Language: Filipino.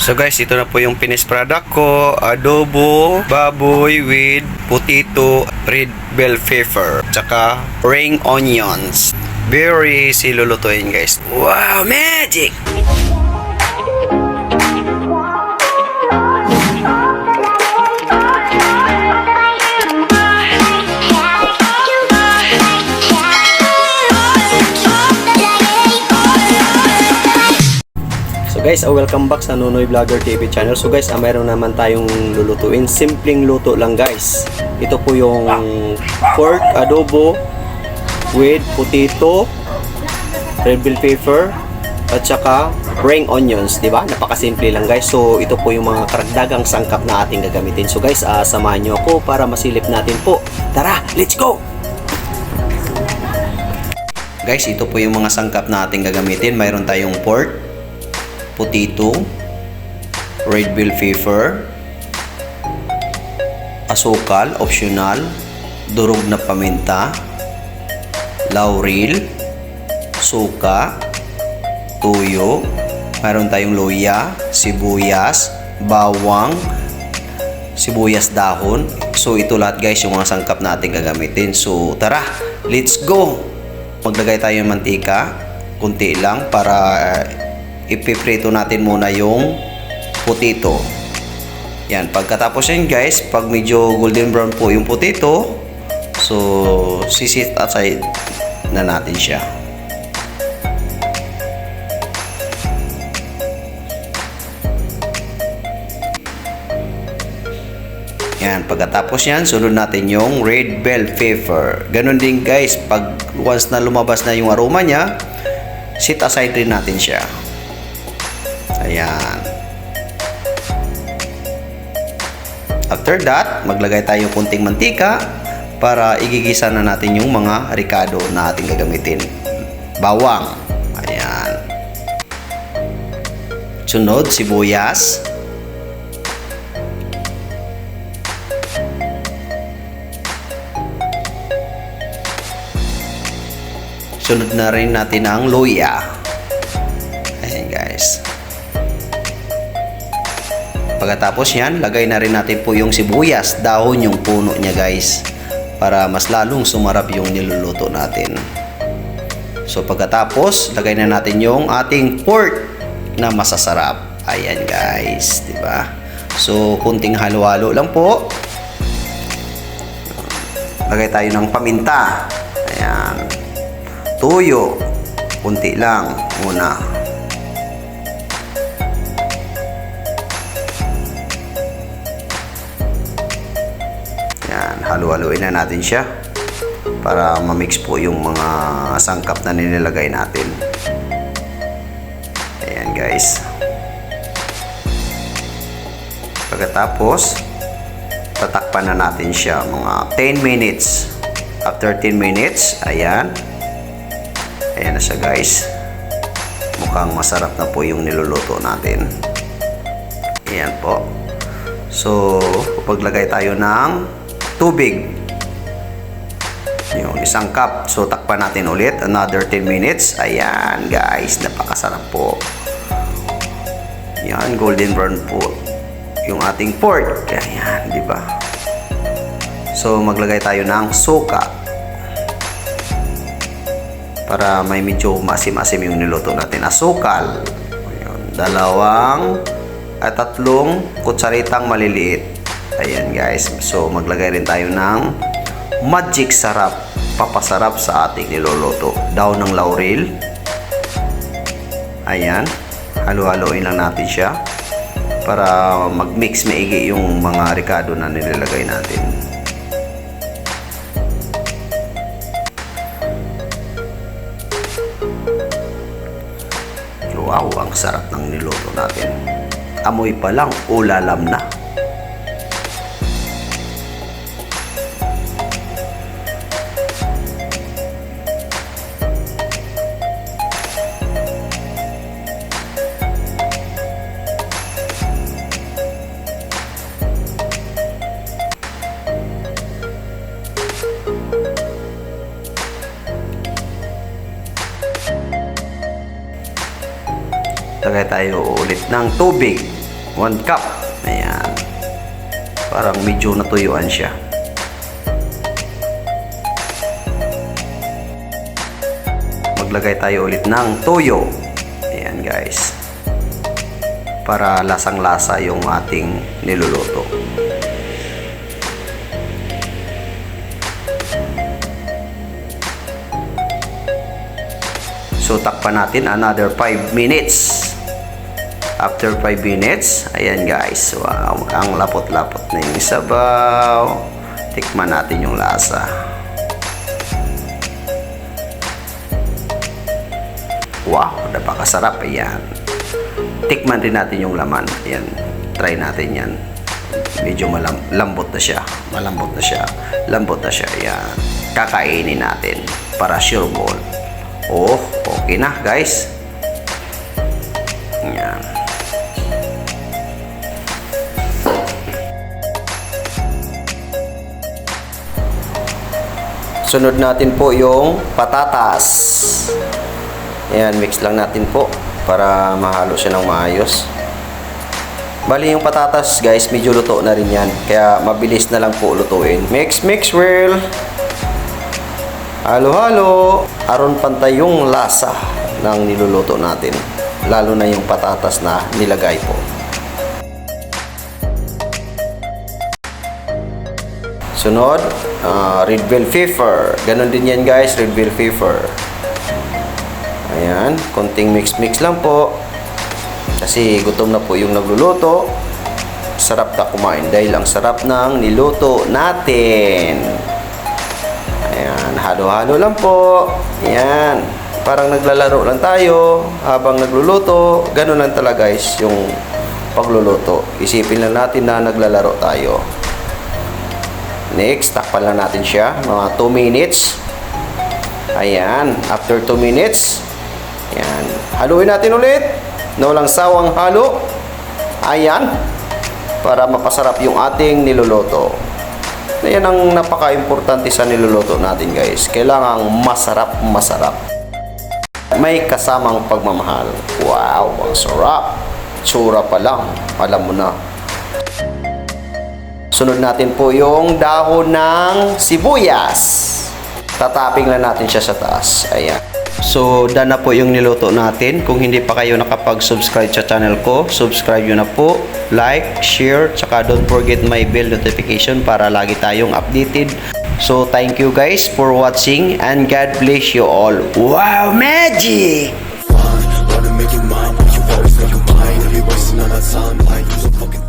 So guys, ito na po yung finished product ko. Adobo baboy with potato, red bell pepper, tsaka ring onions. Very easy lulutuin guys. Wow, magic! Guys, welcome back sa Nonoy Vlogger TV channel. So guys, mayroon naman tayong lulutuin. Simpleng luto lang guys. Ito po yung pork adobo with potato, red bell pepper, at saka ring onions, di ba? Napakasimple lang guys. So ito po yung mga karagdagang sangkap na ating gagamitin. So guys, samahan nyo ako para masilip natin po. Tara, let's go! Guys, ito po yung mga sangkap na ating gagamitin. Mayroon tayong pork, potato, red bell pepper, asukal, optional, durog na paminta, laurel, suka, tuyo, mayroon tayong luya, sibuyas, bawang, sibuyas dahon. So ito lahat guys yung mga sangkap natin gagamitin. So tara, let's go! Maglagay tayo ng mantika, kunti lang para ipiprito natin muna yung potato. Yan, pagkatapos yan guys, pag medyo golden brown po yung potato, so sisit aside na natin siya. Yan, pagkatapos yan, sunod natin yung red bell pepper. Ganon din guys, pag once na lumabas na yung aroma niya, sit aside rin natin siya. Ayan. After that, maglagay tayo kunting mantika para igigisa na natin yung mga ricado na ating gagamitin. Bawang. Ayan. Sunod, sibuyas. Sunod na rin natin ang luya. Ayan guys. Pagkatapos yan, lagay na rin natin po yung sibuyas, dahon yung puno niya guys, para mas lalong sumarap yung niluluto natin. So pagkatapos, lagay na natin yung ating pork na masasarap. Ayan guys, di ba? So kunting halo-halo lang po. Lagay tayo ng paminta. Ayan. Tuyo. Kunti lang muna. Halu-haluin na natin siya para ma-mix po yung mga sangkap na nilalagay natin. Ayan guys. Pagkatapos, tatakpan na natin siya mga 10 minutes. After 10 minutes, ayan. Ayan na siya guys. Mukhang masarap na po yung niluluto natin. Ayan po. So, paglagay tayo ng tubig, yung isang cup. So takpan natin ulit another 10 minutes. Ayan guys, napakasarap po. Yan, golden brown po yung ating pork. Ayan, di ba? So maglagay tayo ng suka para may medyo masim-asim yung niluto natin. Asukal, ayan, 2 at 3 kutsaritang maliliit. Ayan guys, so maglagay rin tayo ng magic sarap, papasarap sa ating niluluto. Daon ng laurel. Ayan, halo-haloin lang natin siya para mag-mix maigi yung mga ricado na nilalagay natin. Wow, ang sarap ng niluto natin. Amoy pa lang, ulalam na. Lagay tayo ulit ng tubig. 1 cup. Ayan. Parang medyo natuyuan siya. Maglagay tayo ulit ng toyo. Ayan guys. Para lasang-lasa yung ating niluluto. So takpan natin another 5 minutes. After 5 minutes, ayan guys, wow, ang lapot-lapot na yung sabaw. Tikman natin yung lasa. Wow, napakasarap. Ayan. Tikman din natin yung laman. Ayan, try natin yan. Medyo lambot na siya. Malambot na siya. Lambot na siya. Ayan. Kakainin natin para sure ball. Oh, okay na guys. Ayan. Sunod natin po yung patatas. Ayan, mix lang natin po para mahalo siya ng maayos. Bali yung patatas guys, medyo luto na rin yan. Kaya mabilis na lang po lutuin. Mix well. Halo-halo. Aron pantay yung lasa ng niluluto natin. Lalo na yung patatas na nilagay po. Sunod, red bell pepper. Ganon din yan guys, red bell pepper. Ayan, konting mix lang po. Kasi gutom na po yung nagluluto. Sarap na kumain dahil ang sarap ng niluto natin. Ayan, halo-halo lang po. Ayan, parang naglalaro lang tayo habang nagluluto. Ganon lang talaga guys yung pagluluto. Isipin lang natin na naglalaro tayo. Next, takpan lang natin siya. Mga 2 minutes. Ayan. After 2 minutes, ayan. Haluin natin ulit. Na walang sawang halo. Ayan. Para mapasarap yung ating niluluto. Ayan ang napaka-importante sa niluluto natin guys. Kailangang masarap. May kasamang pagmamahal. Wow, ang sarap. Tsura pa lang. Alam mo na. Sunod natin po yung dahon ng sibuyas. Tataping lang natin siya sa taas. Ayan. So, done na po yung niluto natin. Kung hindi pa kayo nakapag-subscribe sa channel ko, subscribe nyo na po. Like, share, tsaka don't forget my bell notification para lagi tayong updated. So, thank you guys for watching and God bless you all. Wow, magic! Wanna make you mine, but you always make you mine. If you're wasting all that time, like use a fucking